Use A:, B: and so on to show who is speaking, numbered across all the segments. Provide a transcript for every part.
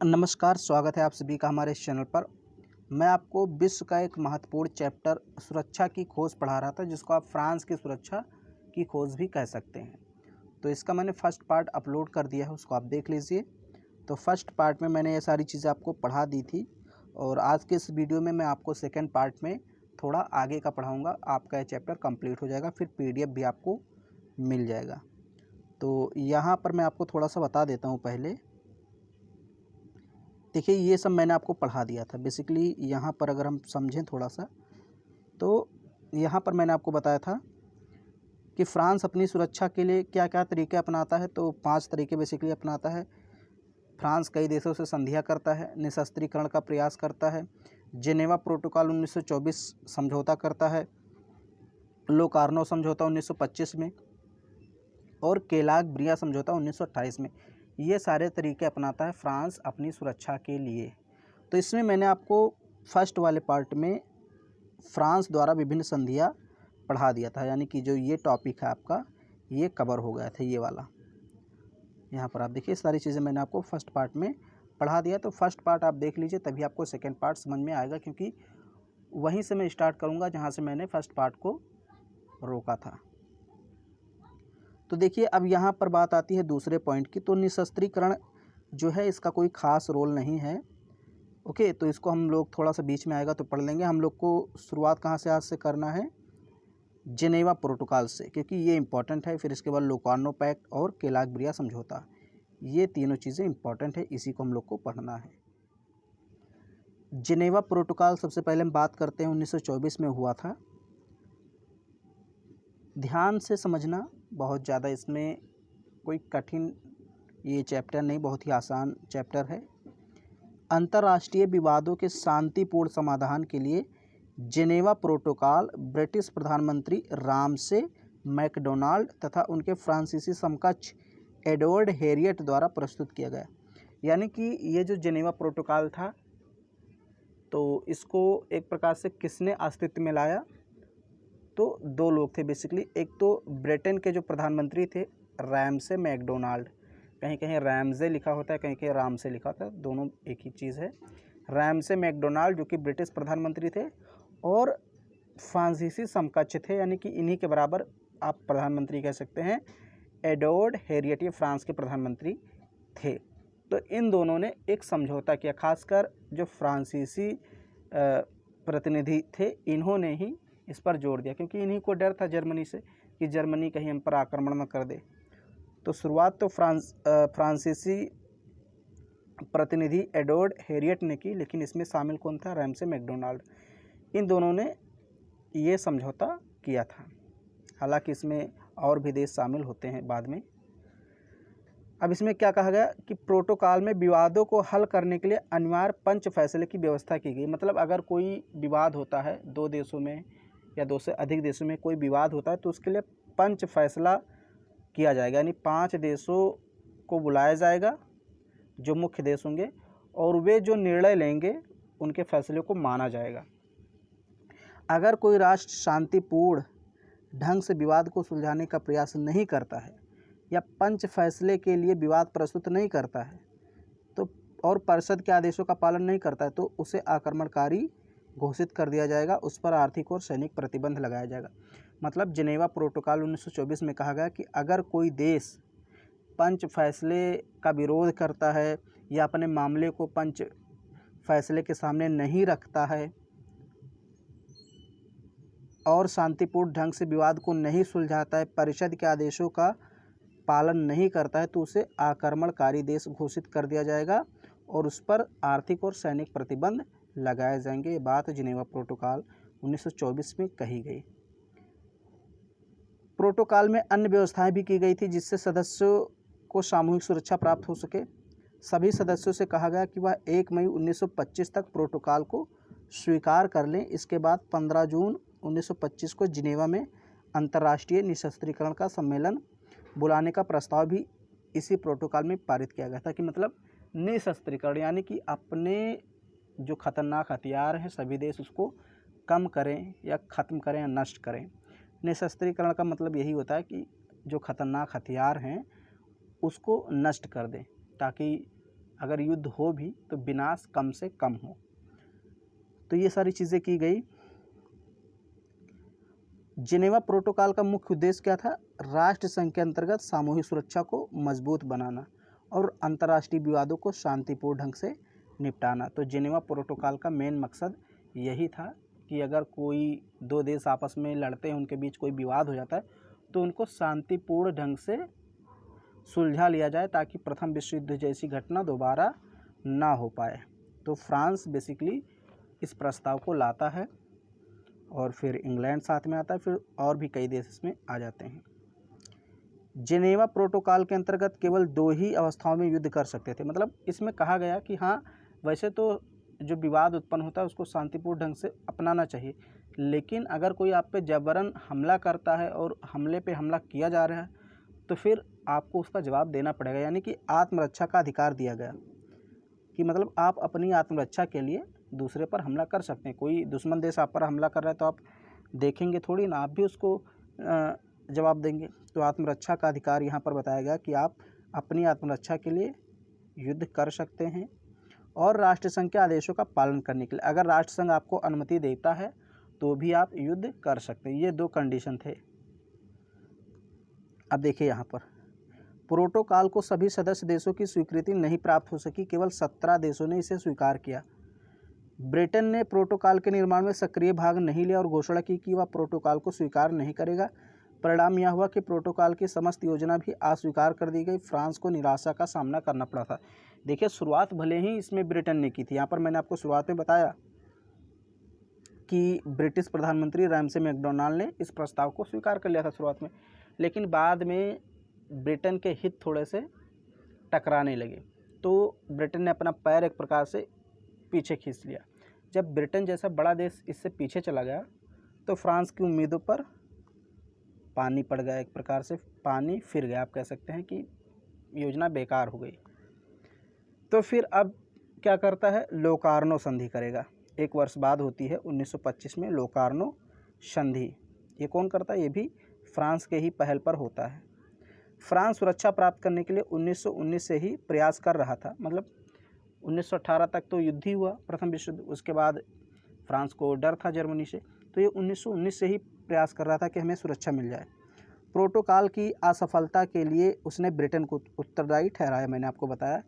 A: नमस्कार, स्वागत है आप सभी का हमारे इस चैनल पर। मैं आपको विश्व का एक महत्वपूर्ण चैप्टर सुरक्षा की खोज पढ़ा रहा था, जिसको आप फ्रांस की सुरक्षा की खोज भी कह सकते हैं। तो इसका मैंने फर्स्ट पार्ट अपलोड कर दिया है, उसको आप देख लीजिए। तो फर्स्ट पार्ट में मैंने ये सारी चीज़ें आपको पढ़ा दी थी और आज के इस वीडियो में मैं आपको सेकेंड पार्ट में थोड़ा आगे का पढ़ाऊँगा। आपका ये चैप्टर कम्प्लीट हो जाएगा, फिर PDF भी आपको मिल जाएगा। तो यहाँ पर मैं आपको थोड़ा सा बता देता हूँ पहले। देखिए, ये सब मैंने आपको पढ़ा दिया था। बेसिकली यहाँ पर अगर हम समझें थोड़ा सा, तो यहाँ पर मैंने आपको बताया था कि फ्रांस अपनी सुरक्षा के लिए क्या क्या तरीके अपनाता है। तो 5 तरीके बेसिकली अपनाता है। फ्रांस कई देशों से संधियाँ करता है, निशस्त्रीकरण का प्रयास करता है, जेनेवा प्रोटोकॉल 1924 समझौता करता है, लोकार्नो समझौता 1925 में और केलाग ब्रिया समझौता 1928 में। ये सारे तरीके अपनाता है फ्रांस अपनी सुरक्षा के लिए। तो इसमें मैंने आपको फर्स्ट वाले पार्ट में फ्रांस द्वारा विभिन्न संधियाँ पढ़ा दिया था, यानी कि जो ये टॉपिक है आपका, ये कवर हो गया था, ये वाला। यहाँ पर आप देखिए, सारी चीज़ें मैंने आपको फर्स्ट पार्ट में पढ़ा दिया। तो फर्स्ट पार्ट आप देख लीजिए, तभी आपको सेकेंड पार्ट समझ में आएगा, क्योंकि वहीं से मैं स्टार्ट करूँगा जहाँ से मैंने फर्स्ट पार्ट को रोका था। तो देखिए, अब यहाँ पर बात आती है दूसरे पॉइंट की। तो निशस्त्रीकरण जो है, इसका कोई ख़ास रोल नहीं है। ओके, तो इसको हम लोग थोड़ा सा बीच में आएगा तो पढ़ लेंगे। हम लोग को शुरुआत कहाँ से आज से करना है? जेनेवा प्रोटोकॉल से, क्योंकि ये इंपॉर्टेंट है। फिर इसके बाद लोकार्नो पैक्ट और केलाग ब्रिया समझौता, ये तीनों चीज़ें इंपॉर्टेंट है, इसी को हम लोग को पढ़ना है। जेनेवा प्रोटोकॉल सबसे पहले हम बात करते हैं 1924 में हुआ था। ध्यान से समझना, बहुत ज़्यादा इसमें कोई कठिन ये चैप्टर नहीं, बहुत ही आसान चैप्टर है। अंतर्राष्ट्रीय विवादों के शांतिपूर्ण समाधान के लिए जेनेवा प्रोटोकॉल ब्रिटिश प्रधानमंत्री रामसे मैकडोनाल्ड तथा उनके फ्रांसीसी समकक्ष एडवर्ड हैरियट द्वारा प्रस्तुत किया गया। यानी कि ये जो जेनेवा प्रोटोकॉल था, तो इसको एक प्रकार से किसने अस्तित्व में लाया? तो दो लोग थे बेसिकली। एक तो ब्रिटेन के जो प्रधानमंत्री थे, रैमसे मैकडोनाल्ड, कहीं कहीं रैमजे लिखा होता है, कहीं कहीं राम से लिखा होता है, दोनों एक ही चीज़ है। रैमसे मैकडोनाल्ड जो कि ब्रिटिश प्रधानमंत्री थे, और फ्रांसीसी समकक्ष थे, यानी कि इन्हीं के बराबर आप प्रधानमंत्री कह सकते हैं, एडवर्ड हैरियट, ये फ्रांस के प्रधानमंत्री थे। तो इन दोनों ने एक समझौता किया, खासकर जो फ्रांसीसी प्रतिनिधि थे, इन्होंने ही इस पर जोर दिया, क्योंकि इन्हीं को डर था जर्मनी से कि जर्मनी कहीं हम पर आक्रमण न कर दे। तो शुरुआत तो फ्रांसीसी प्रतिनिधि एडवर्ड हैरियट ने की, लेकिन इसमें शामिल कौन था? Ramsay McDonald. इन दोनों ने ये समझौता किया था। हालांकि इसमें और भी देश शामिल होते हैं बाद में। अब इसमें क्या कहा गया कि प्रोटोकॉल में विवादों को हल करने के लिए अनिवार्य पंच फैसले की व्यवस्था की गई। मतलब अगर कोई विवाद होता है, दो देशों में या दो से अधिक देशों में कोई विवाद होता है, तो उसके लिए पंच फैसला किया जाएगा, यानी 5 देशों को बुलाया जाएगा जो मुख्य देश होंगे, और वे जो निर्णय लेंगे उनके फैसले को माना जाएगा। अगर कोई राष्ट्र शांतिपूर्ण ढंग से विवाद को सुलझाने का प्रयास नहीं करता है या पंच फैसले के लिए विवाद प्रस्तुत नहीं करता है, तो और परिषद के आदेशों का पालन नहीं करता है, तो उसे आक्रमणकारी घोषित कर दिया जाएगा, उस पर आर्थिक और सैनिक प्रतिबंध लगाया जाएगा। मतलब जेनेवा प्रोटोकॉल 1924 में कहा गया कि अगर कोई देश पंच फैसले का विरोध करता है या अपने मामले को पंच फैसले के सामने नहीं रखता है और शांतिपूर्ण ढंग से विवाद को नहीं सुलझाता है, परिषद के आदेशों का पालन नहीं करता है, तो उसे आक्रमणकारी देश घोषित कर दिया जाएगा और उस पर आर्थिक और सैनिक प्रतिबंध लगाए जाएंगे। ये बात जेनेवा प्रोटोकॉल 1924 में कही गई। प्रोटोकॉल में अन्य व्यवस्थाएं भी की गई थी, जिससे सदस्यों को सामूहिक सुरक्षा प्राप्त हो सके। सभी सदस्यों से कहा गया कि वह 1 मई 1925 तक प्रोटोकॉल को स्वीकार कर लें। इसके बाद 15 जून 1925 को जिनेवा में अंतर्राष्ट्रीय निशस्त्रीकरण का सम्मेलन बुलाने का प्रस्ताव भी इसी प्रोटोकॉल में पारित किया गया था। कि मतलब निशस्त्रीकरण, यानी कि अपने जो खतरनाक हथियार हैं सभी देश उसको कम करें या ख़त्म करें या नष्ट करें। निशस्त्रीकरण का मतलब यही होता है कि जो खतरनाक हथियार हैं उसको नष्ट कर दें, ताकि अगर युद्ध हो भी तो विनाश कम से कम हो। तो ये सारी चीज़ें की गई। जिनेवा प्रोटोकॉल का मुख्य उद्देश्य क्या था? राष्ट्र संघ के अंतर्गत सामूहिक सुरक्षा को मजबूत बनाना और अंतर्राष्ट्रीय विवादों को शांतिपूर्ण ढंग से निपटाना। तो जिनेवा प्रोटोकॉल का मेन मकसद यही था कि अगर कोई दो देश आपस में लड़ते हैं, उनके बीच कोई विवाद हो जाता है, तो उनको शांतिपूर्ण ढंग से सुलझा लिया जाए ताकि प्रथम विश्व युद्ध जैसी घटना दोबारा ना हो पाए। तो फ्रांस बेसिकली इस प्रस्ताव को लाता है और फिर इंग्लैंड साथ में आता है, फिर और भी कई देश इसमें आ जाते हैं। जिनेवा प्रोटोकॉल के अंतर्गत केवल 2 ही अवस्थाओं में युद्ध कर सकते थे। मतलब इसमें कहा गया कि हाँ, वैसे तो जो विवाद उत्पन्न होता है उसको शांतिपूर्ण ढंग से अपनाना चाहिए, लेकिन अगर कोई आप पे जबरन हमला करता है और हमले पे हमला किया जा रहा है तो फिर आपको उसका जवाब देना पड़ेगा। यानी कि आत्मरक्षा का अधिकार दिया गया कि मतलब आप अपनी आत्मरक्षा के लिए दूसरे पर हमला कर सकते हैं। कोई दुश्मन देश आप पर हमला कर रहा है तो आप देखेंगे थोड़ी ना, आप भी उसको जवाब देंगे। तो आत्मरक्षा का अधिकार यहाँ पर बताया गया कि आप अपनी आत्मरक्षा के लिए युद्ध कर सकते हैं और राष्ट्रसंघ के आदेशों का पालन करने के लिए अगर राष्ट्रसंघ आपको अनुमति देता है तो भी आप युद्ध कर सकते हैं। ये 2 कंडीशन थे। अब देखिए यहाँ पर प्रोटोकॉल को सभी सदस्य देशों की स्वीकृति नहीं प्राप्त हो सकी, केवल 17 देशों ने इसे स्वीकार किया। ब्रिटेन ने प्रोटोकॉल के निर्माण में सक्रिय भाग नहीं लिया और घोषणा की कि वह प्रोटोकॉल को स्वीकार नहीं करेगा। परिणाम यह हुआ कि प्रोटोकॉल की समस्त योजना भी अस्वीकार कर दी गई। फ्रांस को निराशा का सामना करना पड़ा था। देखिए, शुरुआत भले ही इसमें ब्रिटेन ने की थी। यहाँ पर मैंने आपको शुरुआत में बताया कि ब्रिटिश प्रधानमंत्री रैमसे मैकडोनाल्ड ने इस प्रस्ताव को स्वीकार कर लिया था शुरुआत में, लेकिन बाद में ब्रिटेन के हित थोड़े से टकराने लगे तो ब्रिटेन ने अपना पैर एक प्रकार से पीछे खींच लिया। जब ब्रिटेन जैसा बड़ा देश इससे पीछे चला गया तो फ्रांस की उम्मीदों पर पानी पड़ गया, एक प्रकार से पानी फिर गया। आप कह सकते हैं कि योजना बेकार हो गई। तो फिर अब क्या करता है? लोकार्नो संधि करेगा। 1 वर्ष बाद होती है 1925 में लोकार्नो संधि। ये कौन करता है? ये भी फ्रांस के ही पहल पर होता है। फ्रांस सुरक्षा प्राप्त करने के लिए 1919 से ही प्रयास कर रहा था। मतलब 1918 तक तो युद्ध ही हुआ, प्रथम विश्व युद्ध। उसके बाद फ्रांस को डर था जर्मनी से, तो ये 1919 से ही प्रयास कर रहा था कि हमें सुरक्षा मिल जाए। प्रोटोकॉल की असफलता के लिए उसने ब्रिटेन को उत्तरदायी ठहराया। मैंने आपको बताया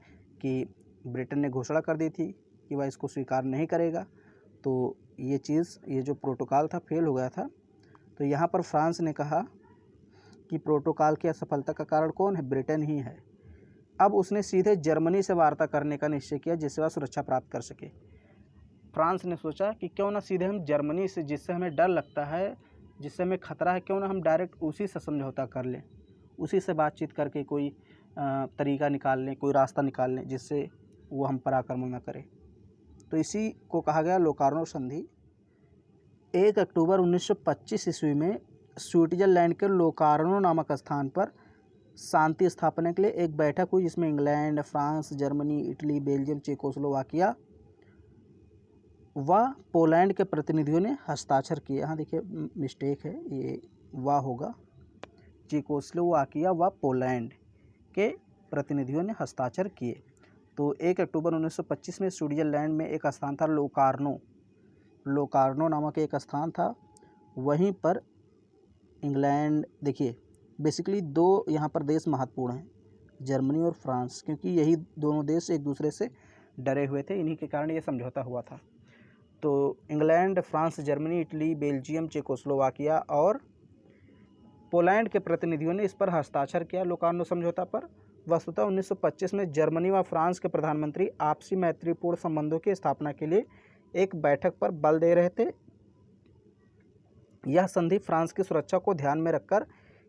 A: कि ब्रिटेन ने घोषणा कर दी थी कि वह इसको स्वीकार नहीं करेगा, तो ये जो प्रोटोकॉल था फेल हो गया था। तो यहाँ पर फ्रांस ने कहा कि प्रोटोकॉल की असफलता का कारण कौन है? ब्रिटेन ही है। अब उसने सीधे जर्मनी से वार्ता करने का निश्चय किया जिससे वह सुरक्षा प्राप्त कर सके। फ्रांस ने सोचा कि क्यों ना सीधे हम जर्मनी से, जिससे हमें डर लगता है, जिससे हमें खतरा है, क्यों ना हम डायरेक्ट उसी से समझौता कर लें, उसी से बातचीत करके कोई तरीका निकाल लें, कोई रास्ता निकाल लें जिससे वो हम पर आक्रमण न करे। तो इसी को कहा गया लोकार्नो संधि। 1 अक्टूबर 1925 ईस्वी में स्विट्जरलैंड के लोकार्नो नामक स्थान पर शांति स्थापना के लिए एक बैठक हुई जिसमें England, France, Germany, Italy, Belgium, Czechoslovakia व पोलैंड के प्रतिनिधियों ने हस्ताक्षर किए। यहाँ देखिए मिस्टेक है, ये व होगा। चेकोस्लोवाकिया व पोलैंड के प्रतिनिधियों ने हस्ताक्षर किए। तो 1 अक्टूबर 1925 में स्विट्जरलैंड में एक स्थान था लोकार्नो नामक एक स्थान था। वहीं पर इंग्लैंड, देखिए बेसिकली 2 यहाँ पर देश महत्वपूर्ण हैं, जर्मनी और फ्रांस, क्योंकि यही दोनों देश एक दूसरे से डरे हुए थे। इन्हीं के कारण ये समझौता हुआ था। तो England, France, Germany, Italy, Belgium, Czechoslovakia और पोलैंड के प्रतिनिधियों ने इस पर हस्ताक्षर किया लोकार्नो समझौता पर। वस्तुतः 1925 में जर्मनी व फ्रांस के प्रधानमंत्री आपसी मैत्रीपूर्ण संबंधों की स्थापना के लिए एक बैठक पर बल दे रहे थे। यह संधि फ्रांस की सुरक्षा को ध्यान में रखकर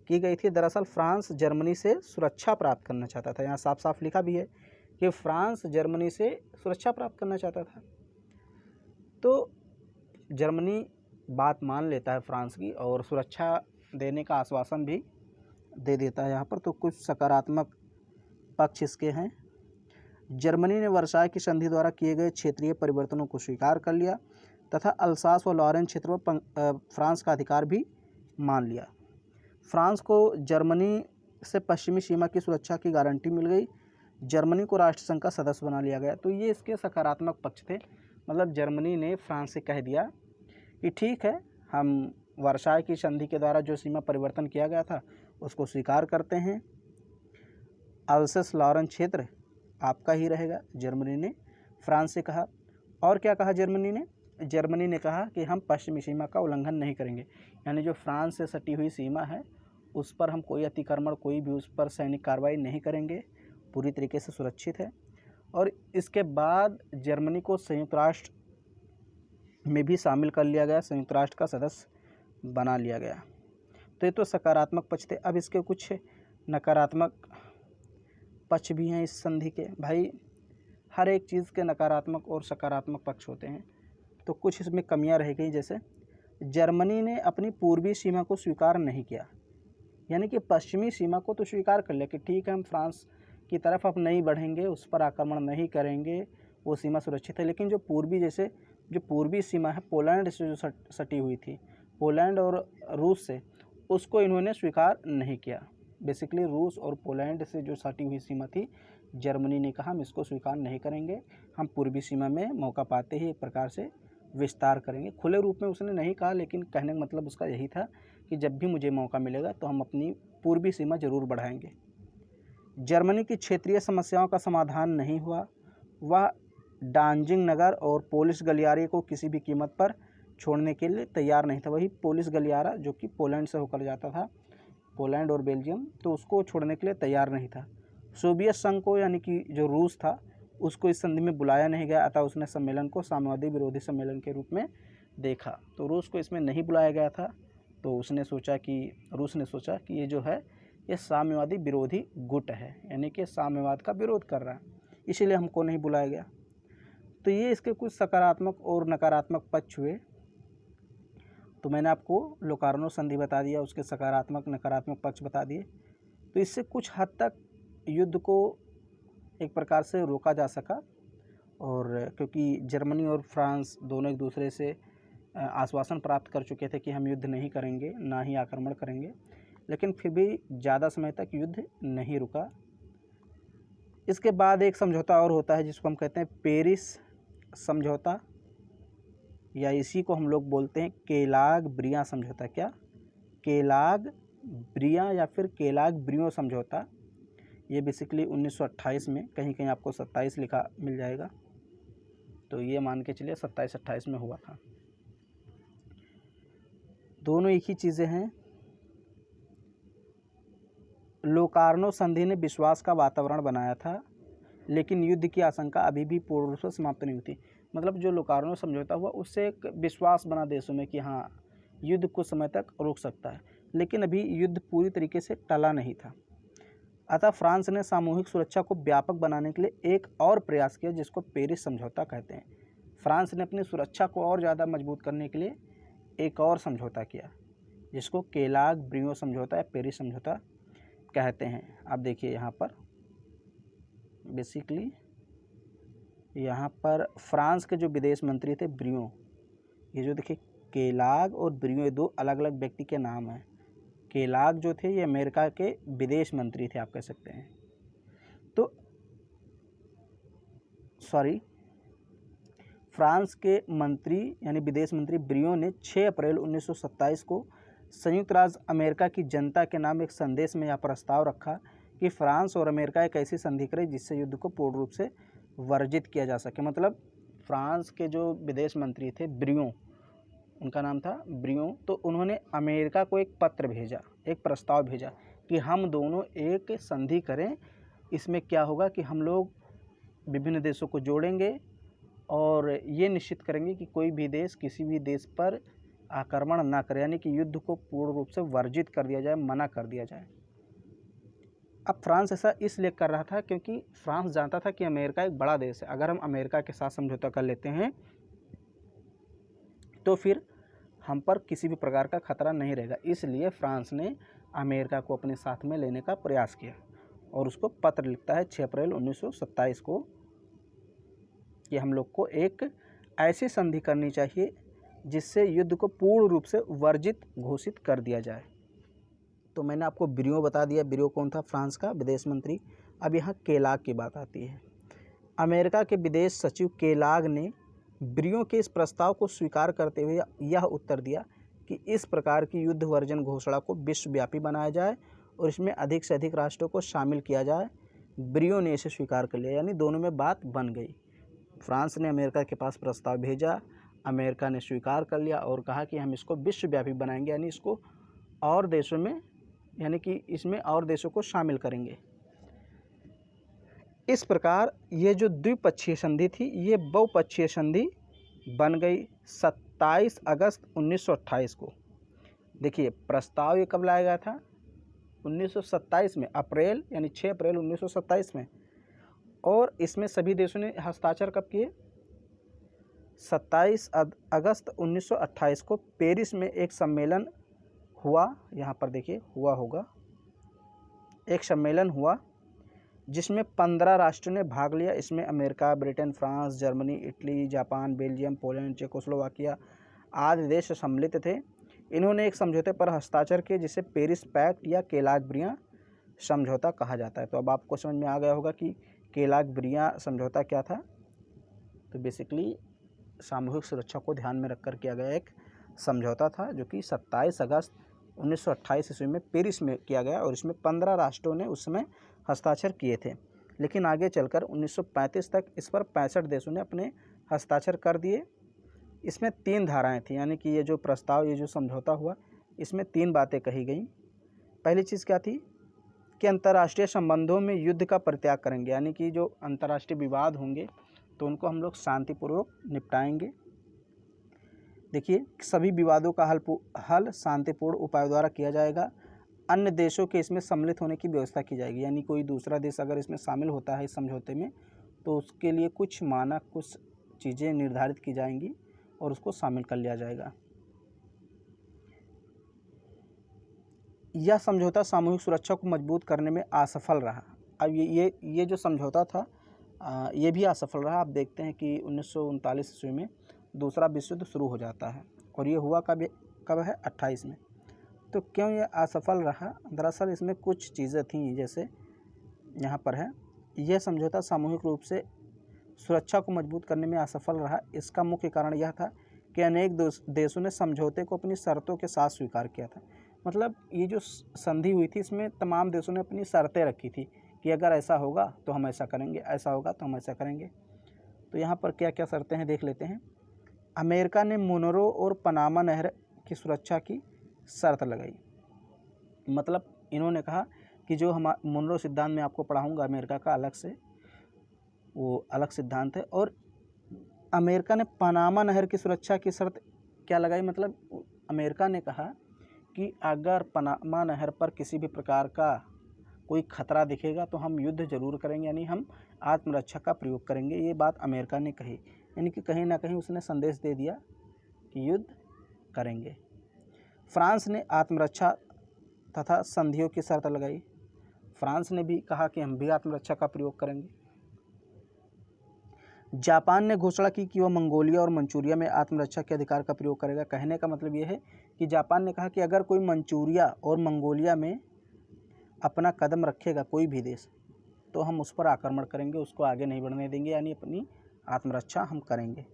A: की गई थी। दरअसल फ्रांस जर्मनी से सुरक्षा प्राप्त करना चाहता था। यहाँ साफ साफ लिखा भी है कि फ्रांस जर्मनी से सुरक्षा प्राप्त करना चाहता था। तो जर्मनी बात मान लेता है फ्रांस की और सुरक्षा देने का आश्वासन भी दे देता है यहाँ पर। तो कुछ सकारात्मक पक्ष इसके हैं। जर्मनी ने वर्साय की संधि द्वारा किए गए क्षेत्रीय परिवर्तनों को स्वीकार कर लिया तथा अल्सास व लॉरेन क्षेत्र पर फ्रांस का अधिकार भी मान लिया। फ्रांस को जर्मनी से पश्चिमी सीमा की सुरक्षा की गारंटी मिल गई। जर्मनी को राष्ट्रसंघ का सदस्य बना लिया गया। तो ये इसके सकारात्मक पक्ष थे। मतलब जर्मनी ने फ्रांस से कह दिया कि ठीक है, हम वर्साई की संधि के द्वारा जो सीमा परिवर्तन किया गया था उसको स्वीकार करते हैं, अल्सेस लॉरेन क्षेत्र आपका ही रहेगा, जर्मनी ने फ्रांस से कहा। और क्या कहा जर्मनी ने? जर्मनी ने कहा कि हम पश्चिमी सीमा का उल्लंघन नहीं करेंगे, यानी जो फ्रांस से सटी हुई सीमा है उस पर हम कोई अतिक्रमण, कोई भी उस पर सैनिक कार्रवाई नहीं करेंगे, पूरी तरीके से सुरक्षित है। और इसके बाद जर्मनी को संयुक्त राष्ट्र में भी शामिल कर लिया गया, संयुक्त राष्ट्र का सदस्य बना लिया गया। तो ये तो सकारात्मक पक्ष थे। अब इसके कुछ नकारात्मक पक्ष भी हैं इस संधि के। भाई हर एक चीज़ के नकारात्मक और सकारात्मक पक्ष होते हैं, तो कुछ इसमें कमियां रह गई। जैसे जर्मनी ने अपनी पूर्वी सीमा को स्वीकार नहीं किया, यानी कि पश्चिमी सीमा को तो स्वीकार कर लिया कि ठीक है, हम फ्रांस की तरफ अब नहीं बढ़ेंगे, उस पर आक्रमण नहीं करेंगे, वो सीमा सुरक्षित है। लेकिन जो पूर्वी सीमा है पोलैंड से जो सटी हुई थी, पोलैंड और रूस से, उसको इन्होंने स्वीकार नहीं किया। बेसिकली रूस और पोलैंड से जो सटी हुई सीमा थी, जर्मनी ने कहा हम इसको स्वीकार नहीं करेंगे, हम पूर्वी सीमा में मौका पाते ही एक प्रकार से विस्तार करेंगे। खुले रूप में उसने नहीं कहा, लेकिन कहने का मतलब उसका यही था कि जब भी मुझे मौका मिलेगा तो हम अपनी पूर्वी सीमा ज़रूर बढ़ाएंगे। जर्मनी की क्षेत्रीय समस्याओं का समाधान नहीं हुआ। वह डांजिंग नगर और पोलिस गलियारे को किसी भी कीमत पर छोड़ने के लिए तैयार नहीं था। वही पोलिस गलियारा जो कि पोलैंड से होकर जाता था, पोलैंड और बेल्जियम, तो उसको छोड़ने के लिए तैयार नहीं था। सोवियत संघ को, यानी कि जो रूस था, उसको इस संधि में बुलाया नहीं गया, अतः उसने सम्मेलन को साम्यवादी विरोधी सम्मेलन के रूप में देखा। तो रूस को इसमें नहीं बुलाया गया था, तो रूस ने सोचा कि ये जो है ये साम्यवादी विरोधी गुट है, यानी कि साम्यवाद का विरोध कर रहा है, इसीलिए हमको नहीं बुलाया गया। तो ये इसके कुछ सकारात्मक और नकारात्मक पक्ष हुए। तो मैंने आपको लोकार्नो संधि बता दिया, उसके सकारात्मक नकारात्मक पक्ष बता दिए। तो इससे कुछ हद तक युद्ध को एक प्रकार से रोका जा सका, और क्योंकि जर्मनी और फ्रांस दोनों एक दूसरे से आश्वासन प्राप्त कर चुके थे कि हम युद्ध नहीं करेंगे, ना ही आक्रमण करेंगे, लेकिन फिर भी ज़्यादा समय तक युद्ध नहीं रुका। इसके बाद एक समझौता और होता है जिसको हम कहते हैं पेरिस समझौता, या इसी को हम लोग बोलते हैं केलाग-ब्रियां समझौता। क्या? केलाग-ब्रियां या फिर केलाग-ब्रियों समझौता। ये बेसिकली 1928 में, कहीं कहीं आपको 27 लिखा मिल जाएगा, तो ये मान के चलिए 27-28 में हुआ था। दोनों एक ही चीज़ें हैं। लोकार्नो संधि ने विश्वास का वातावरण बनाया था, लेकिन युद्ध की आशंका अभी भी पूर्ण रूप से समाप्त नहीं हुई थी। मतलब जो लोकार्नो समझौता हुआ उससे एक विश्वास बना देशों में कि हाँ, युद्ध कुछ समय तक रुक सकता है, लेकिन अभी युद्ध पूरी तरीके से टला नहीं था। अतः फ्रांस ने सामूहिक सुरक्षा को व्यापक बनाने के लिए एक और प्रयास किया, जिसको पेरिस समझौता कहते हैं। फ्रांस ने अपनी सुरक्षा को और ज़्यादा मजबूत करने के लिए एक और समझौता किया, जिसको केलाग-ब्रियों समझौता या पेरिस समझौता कहते हैं। आप देखिए यहाँ पर बेसिकली यहाँ पर फ्रांस के जो विदेश मंत्री थे ब्रियों, ये जो देखिए केलाग और ब्रियों, ये दो अलग अलग व्यक्ति के नाम हैं। केलाग जो थे ये अमेरिका के विदेश मंत्री थे, आप कह सकते हैं। तो फ्रांस के मंत्री यानी विदेश मंत्री ब्रियों ने 6 अप्रैल 1927 को संयुक्त राज्य अमेरिका की जनता के नाम एक संदेश में यह प्रस्ताव रखा कि फ्रांस और अमेरिका एक ऐसी संधि करे जिससे युद्ध को पूर्ण रूप से वर्जित किया जा सके। मतलब फ्रांस के जो विदेश मंत्री थे ब्रियों, उनका नाम था ब्रियों, तो उन्होंने अमेरिका को एक पत्र भेजा, एक प्रस्ताव भेजा कि हम दोनों एक संधि करें। इसमें क्या होगा कि हम लोग विभिन्न देशों को जोड़ेंगे और ये निश्चित करेंगे कि कोई भी देश किसी भी देश पर आक्रमण ना करे, यानी कि युद्ध को पूर्ण रूप से वर्जित कर दिया जाए, मना कर दिया जाए। अब फ्रांस ऐसा इसलिए कर रहा था क्योंकि फ्रांस जानता था कि अमेरिका एक बड़ा देश है, अगर हम अमेरिका के साथ समझौता कर लेते हैं तो फिर हम पर किसी भी प्रकार का खतरा नहीं रहेगा। इसलिए फ्रांस ने अमेरिका को अपने साथ में लेने का प्रयास किया और उसको पत्र लिखता है 6 अप्रैल 1927 को कि हम लोग को एक ऐसी संधि करनी चाहिए जिससे युद्ध को पूर्ण रूप से वर्जित घोषित कर दिया जाए। तो मैंने आपको ब्रियों बता दिया। ब्रियों कौन था? फ्रांस का विदेश मंत्री। अब यहाँ केलाग की बात आती है। अमेरिका के विदेश सचिव केलाग ने ब्रियो के इस प्रस्ताव को स्वीकार करते हुए यह उत्तर दिया कि इस प्रकार की युद्ध वर्जन घोषणा को विश्वव्यापी बनाया जाए और इसमें अधिक से अधिक राष्ट्रों को शामिल किया जाए। ब्रियो ने इसे स्वीकार कर लिया, यानी दोनों में बात बन गई। फ्रांस ने अमेरिका के पास प्रस्ताव भेजा, अमेरिका ने स्वीकार कर लिया और कहा कि हम इसको विश्वव्यापी बनाएंगे, यानी इसको और देशों में, यानी कि इसमें और देशों को शामिल करेंगे। इस प्रकार ये जो द्विपक्षीय संधि थी ये बहुपक्षीय संधि बन गई 27 अगस्त 1928 को। देखिए प्रस्ताव ये कब लाया गया था? 1927 में, अप्रैल यानी 6 अप्रैल 1927 में। और इसमें सभी देशों ने हस्ताक्षर कब किए? 27 अगस्त 1928 को पेरिस में एक सम्मेलन हुआ। यहाँ पर देखिए हुआ होगा, एक सम्मेलन हुआ जिसमें 15 राष्ट्रों ने भाग लिया। इसमें America, Britain, France, Germany, Italy, Japan, Belgium, Poland, Czechoslovakia आदि देश सम्मिलित थे। इन्होंने एक समझौते पर हस्ताक्षर किए जिसे पेरिस पैक्ट या केलाग-ब्रियां समझौता कहा जाता है। तो अब आपको समझ में आ गया होगा कि केलाग-ब्रियां समझौता क्या था। तो बेसिकली सामूहिक सुरक्षा को ध्यान में रखकर किया गया एक समझौता था जो कि 27 अगस्त 1928 ईस्वी में पेरिस में किया गया और इसमें 15 राष्ट्रों ने उस समय हस्ताक्षर किए थे। लेकिन आगे चलकर 1935 तक इस पर 65 देशों ने अपने हस्ताक्षर कर दिए। इसमें 3 धाराएं थी, यानी कि ये जो प्रस्ताव, ये जो समझौता हुआ, इसमें 3 बातें कही गई। पहली चीज़ क्या थी कि अंतर्राष्ट्रीय संबंधों में युद्ध का परित्याग करेंगे, यानी कि जो अंतर्राष्ट्रीय विवाद होंगे तो उनको हम लोग शांतिपूर्वक निपटाएंगे। देखिए सभी विवादों का हल शांतिपूर्ण उपायों द्वारा किया जाएगा। अन्य देशों के इसमें सम्मिलित होने की व्यवस्था की जाएगी, यानी कोई दूसरा देश अगर इसमें शामिल होता है इस समझौते में तो उसके लिए कुछ मानक, कुछ चीज़ें निर्धारित की जाएंगी और उसको शामिल कर लिया जाएगा। यह समझौता सामूहिक सुरक्षा को मजबूत करने में असफल रहा। अब ये जो समझौता था ये भी असफल रहा। आप देखते हैं कि 1939 ईस्वी में दूसरा विश्व युद्ध शुरू हो जाता है और ये हुआ कब है? 28 में। तो क्यों ये असफल रहा? दरअसल इसमें कुछ चीज़ें थीं, जैसे यहाँ पर है, यह समझौता सामूहिक रूप से सुरक्षा को मजबूत करने में असफल रहा। इसका मुख्य कारण यह था कि अनेक देशों ने समझौते को अपनी शर्तों के साथ स्वीकार किया था। मतलब ये जो संधि हुई थी इसमें तमाम देशों ने अपनी शर्तें रखी थी कि अगर ऐसा होगा तो हम ऐसा करेंगे, ऐसा होगा तो हम ऐसा करेंगे। तो यहाँ पर क्या क्या शर्तें हैं देख लेते हैं। अमेरिका ने मोनरो और पनामा नहर की सुरक्षा की शर्त लगाई। मतलब इन्होंने कहा कि जो हम मोनरो सिद्धांत में आपको पढ़ाऊंगा, अमेरिका का अलग से वो अलग सिद्धांत है। और अमेरिका ने पनामा नहर की सुरक्षा की शर्त क्या लगाई? मतलब अमेरिका ने कहा कि अगर पनामा नहर पर किसी भी प्रकार का कोई खतरा दिखेगा तो हम युद्ध जरूर करेंगे, यानी हम आत्मरक्षा का प्रयोग करेंगे। ये बात अमेरिका ने कही, यानी कि कहीं ना कहीं उसने संदेश दे दिया कि युद्ध करेंगे। फ्रांस ने आत्मरक्षा तथा संधियों की शर्त लगाई। फ्रांस ने भी कहा कि हम भी आत्मरक्षा का प्रयोग करेंगे। जापान ने घोषणा की कि वह मंगोलिया और मंचूरिया में आत्मरक्षा के अधिकार का प्रयोग करेगा। कहने का मतलब यह है कि जापान ने कहा कि अगर कोई मंचूरिया और मंगोलिया में अपना कदम रखेगा कोई भी देश, तो हम उस पर आक्रमण करेंगे, उसको आगे नहीं बढ़ने देंगे, यानी अपनी आत्मरक्षा हम करेंगे।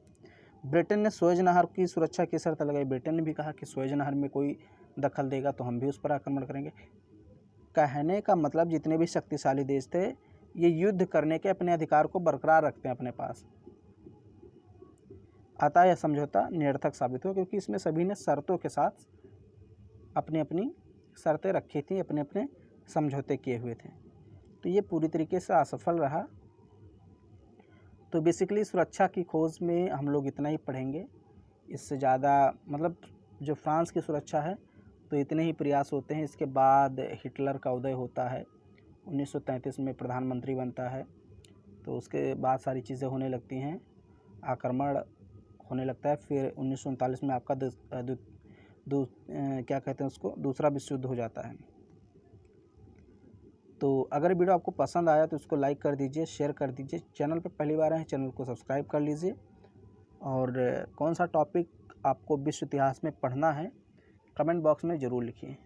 A: ब्रिटेन ने सुएज नहर की सुरक्षा की शर्त लगाई। ब्रिटेन ने भी कहा कि सुएज नहर में कोई दखल देगा तो हम भी उस पर आक्रमण करेंगे। कहने का मतलब जितने भी शक्तिशाली देश थे ये युद्ध करने के अपने अधिकार को बरकरार रखते हैं अपने पास। अतः यह समझौता निरर्थक साबित हुआ क्योंकि इसमें सभी ने शर्तों के साथ अपनी अपनी शर्तें रखी थी, अपने अपने समझौते किए हुए थे। तो ये पूरी तरीके से असफल रहा। तो बेसिकली सुरक्षा की खोज में हम लोग इतना ही पढ़ेंगे, इससे ज़्यादा मतलब जो फ्रांस की सुरक्षा है तो इतने ही प्रयास होते हैं। इसके बाद हिटलर का उदय होता है, 1933 में प्रधानमंत्री बनता है, तो उसके बाद सारी चीज़ें होने लगती हैं, आक्रमण होने लगता है। फिर 1939 में आपका क्या कहते हैं उसको, दूसरा विश्व युद्ध हो जाता है। तो अगर वीडियो आपको पसंद आया तो उसको लाइक कर दीजिए, शेयर कर दीजिए। चैनल पर पहली बार आए हैं चैनल को सब्सक्राइब कर लीजिए। और कौन सा टॉपिक आपको विश्व इतिहास में पढ़ना है कमेंट बॉक्स में ज़रूर लिखिए।